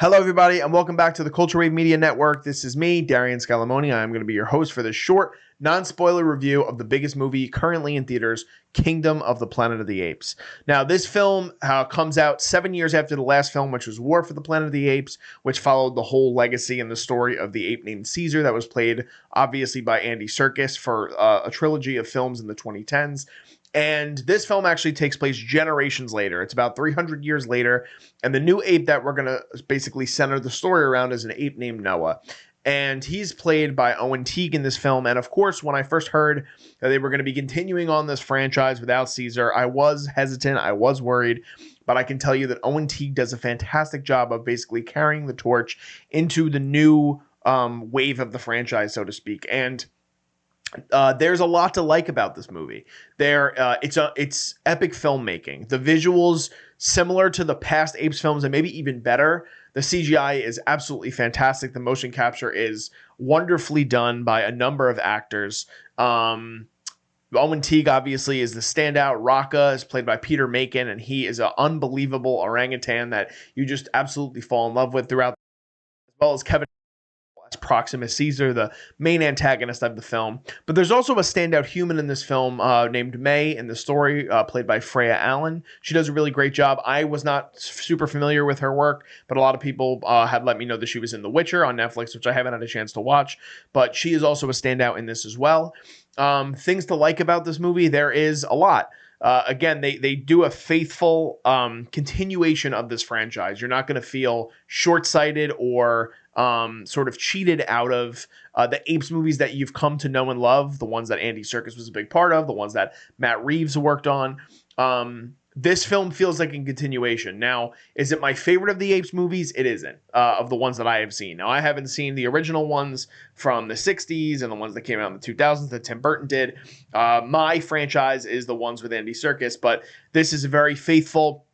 Hello, everybody, and welcome back to the Culture Wave Media Network. This is me, Darian Scalamoni. I'm going to be your host for this short, non-spoiler review of the biggest movie currently in theaters, Kingdom of the Planet of the Apes. Now, this film comes out 7 years after the last film, which was War for the Planet of the Apes, which followed the whole legacy and the story of the ape named Caesar that was played, obviously, by Andy Serkis for a trilogy of films in the 2010s. And this film actually takes place generations later. It's about 300 years later. And the new ape that we're going to basically center the story around is an ape named Noah. And he's played by Owen Teague in this film. And of course, when I first heard that they were going to be continuing on this franchise without Caesar, I was hesitant. I was worried. But I can tell you that Owen Teague does a fantastic job of basically carrying the torch into the new wave of the franchise, so to speak. And there's a lot to like about this movie. It's epic filmmaking. The visuals, similar to the past Apes films and maybe even better. The CGI is absolutely fantastic. The motion capture is wonderfully done by a number of actors. Owen Teague obviously is the standout. Raka is played by Peter Macon, and he is an unbelievable orangutan that you just absolutely fall in love with throughout, as well as Kevin Proximus Caesar, the main antagonist of the film. But there's also a standout human in this film named May in the story, played by Freya Allan. She does a really great job. I was not super familiar with her work, but a lot of people had let me know that she was in The Witcher on Netflix, which I haven't had a chance to watch. But she is also a standout in this as well. Things to like about this movie, there is a lot. Again, they do a faithful continuation of this franchise. You're not going to feel short-sighted or sort of cheated out of the Apes movies that you've come to know and love, the ones that Andy Serkis was a big part of, the ones that Matt Reeves worked on. This film feels like a continuation. Now, is it my favorite of the Apes movies? It isn't, of the ones that I have seen. Now, I haven't seen the original ones from the 60s and the ones that came out in the 2000s that Tim Burton did. My franchise is the ones with Andy Serkis, but this is a very faithful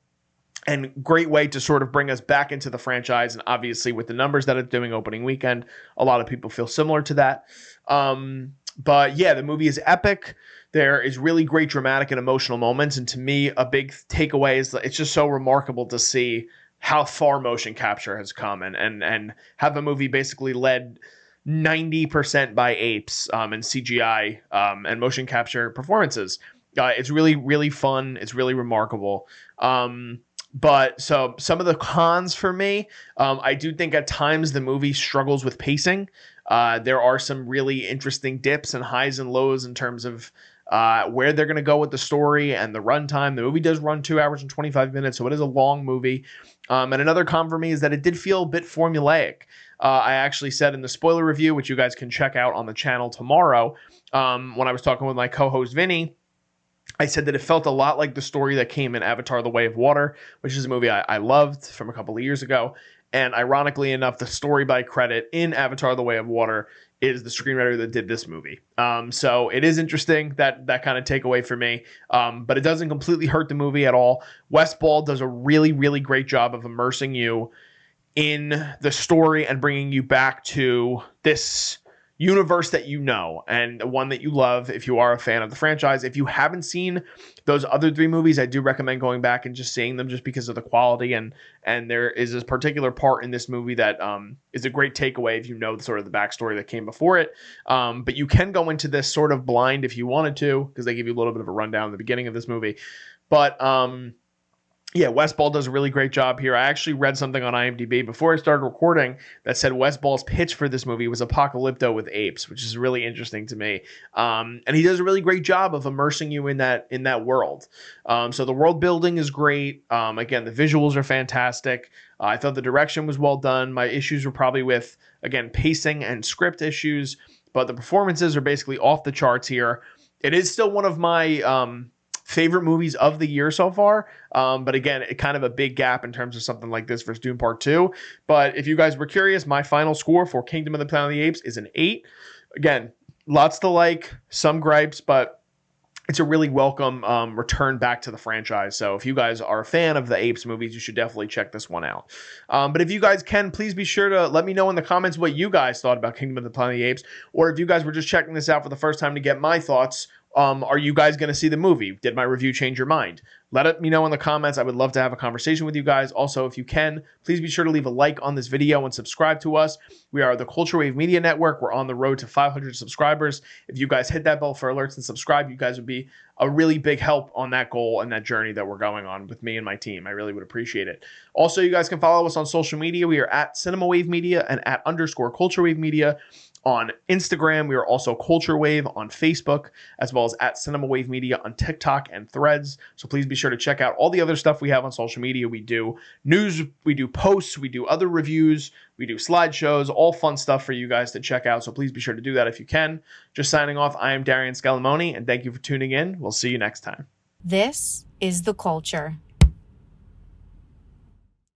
and great way to sort of bring us back into the franchise. And obviously, with the numbers that it's doing opening weekend, a lot of people feel similar to that. But yeah, the movie is epic. There is really great dramatic and emotional moments. And to me, a big takeaway is that it's just so remarkable to see how far motion capture has come and have a movie basically led 90% by apes and CGI and motion capture performances. It's really, really fun. It's really remarkable. But so some of the cons for me, I do think at times the movie struggles with pacing. There are some really interesting dips and highs and lows in terms of where they're going to go with the story and the runtime. The movie does run 2 hours and 25 minutes, so it is a long movie. And another con for me is that it did feel a bit formulaic. I actually said in the spoiler review, which you guys can check out on the channel tomorrow, when I was talking with my co-host Vinny, I said that it felt a lot like the story that came in Avatar: The Way of Water, which is a movie I loved from a couple of years ago. And ironically enough, the story by credit in Avatar: The Way of Water is the screenwriter that did this movie. So it is interesting, that kind of takeaway for me. But it doesn't completely hurt the movie at all. Wes Ball does a really, really great job of immersing you in the story and bringing you back to this universe that you know and one that you love if you are a fan of the franchise. If you haven't seen those other three movies, I do recommend going back and just seeing them just because of the quality. And there is this particular part in this movie that is a great takeaway if you know sort of the backstory that came before it. But you can go into this sort of blind if you wanted to, because they give you a little bit of a rundown at the beginning of this movie. But yeah, Wes Ball does a really great job here. I actually read something on IMDb before I started recording that said Wes Ball's pitch for this movie was Apocalypto with apes, which is really interesting to me. And he does a really great job of immersing you in that world. So the world building is great. Again, the visuals are fantastic. I thought the direction was well done. My issues were probably with, again, pacing and script issues, but the performances are basically off the charts here. It is still one of my favorite movies of the year so far. But again, it kind of a big gap in terms of something like this versus Dune Part 2. But if you guys were curious, my final score for Kingdom of the Planet of the Apes is an 8. Again, lots to like, some gripes, but it's a really welcome return back to the franchise. So if you guys are a fan of the Apes movies, you should definitely check this one out. But if you guys can, please be sure to let me know in the comments what you guys thought about Kingdom of the Planet of the Apes, or if you guys were just checking this out for the first time to get my thoughts. Are you guys going to see the movie? Did my review change your mind? Let me know in the comments. I would love to have a conversation with you guys. Also, if you can, please be sure to leave a like on this video and subscribe to us. We are the Culture Wave Media Network. We're on the road to 500 subscribers. If you guys hit that bell for alerts and subscribe, you guys would be a really big help on that goal and that journey that we're going on with me and my team. I really would appreciate it. Also, you guys can follow us on social media. We are at Cinema Wave Media and at _Culture Wave Media on Instagram. We are also Culture Wave on Facebook, as well as at Cinema Wave Media on TikTok and Threads. So please be sure to check out all the other stuff we have on social media. We do news, we do posts, we do other reviews, we do slideshows, all fun stuff for you guys to check out. So please be sure to do that if you can. Just signing off, I am Darian Scalamoni, and thank you for tuning in. We'll see you next time. This is The Culture.